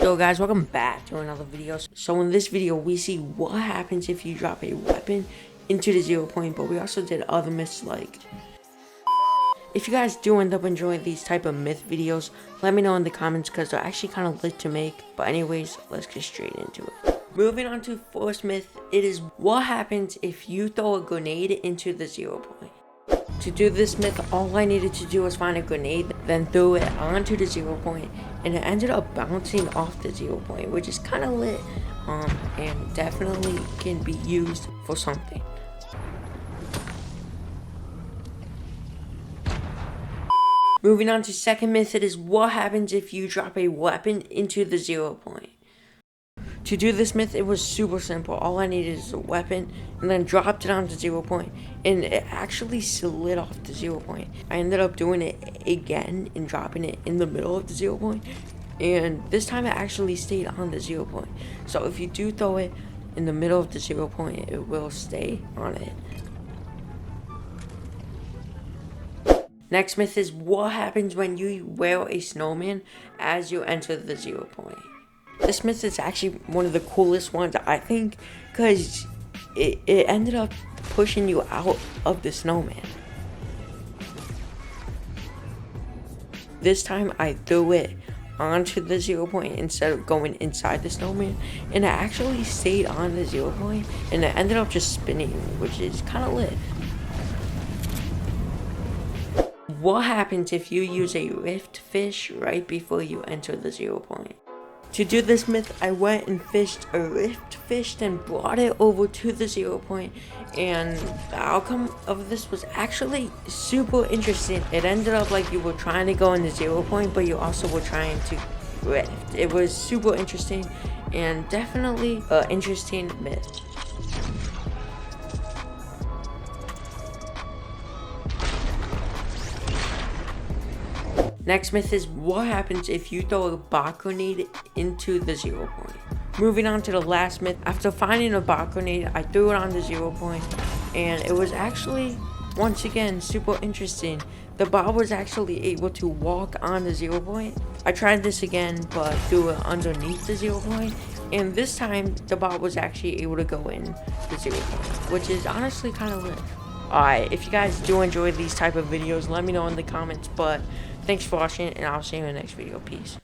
So guys, welcome back to another video. So in this video, we see what happens if you drop a weapon into the 0 point, but we also did other myths like... If you guys do end up enjoying these type of myth videos, let me know in the comments because they're actually kind of lit to make. But anyways, let's get straight into it. Moving on to first myth, it is what happens if you throw a grenade into the 0 point. To do this myth, all I needed to do was find a grenade, then throw it onto the 0 point, and it ended up bouncing off the 0 point, which is kind of lit, and definitely can be used for something. Moving on to second myth, it is what happens if you drop a weapon into the 0 point. To do this myth, it was super simple. All I needed is a weapon and then dropped it onto 0 point, and it actually slid off the 0 point. I ended up doing it again and dropping it in the middle of the 0 point, and this time it actually stayed on the 0 point. So if you do throw it in the middle of the 0 point, it will stay on it. Next myth is what happens when you wear a snowman as you enter the 0 point. This myth is actually one of the coolest ones, I think, because it ended up pushing you out of the snowman. This time I threw it onto the 0 point instead of going inside the snowman, and it actually stayed on the 0 point, and it ended up just spinning, which is kind of lit. What happens if you use a rift fish right before you enter the 0 point? To do this myth, I went and fished a rift fish and brought it over to the 0 point, and the outcome of this was actually super interesting. It ended up like you were trying to go in the 0 point, but you also were trying to rift. It was super interesting and definitely an interesting myth. Next myth is what happens if you throw a bot grenade into the 0 point. Moving on to the last myth, after finding a bot grenade, I threw it on the 0 point, and it was actually, once again, super interesting. The bot was actually able to walk on the 0 point. I tried this again, but threw it underneath the 0 point, and this time the bot was actually able to go in the 0 point, which is honestly kind of lit. Alright, if you guys do enjoy these type of videos, let me know in the comments, but thanks for watching, and I'll see you in the next video. Peace.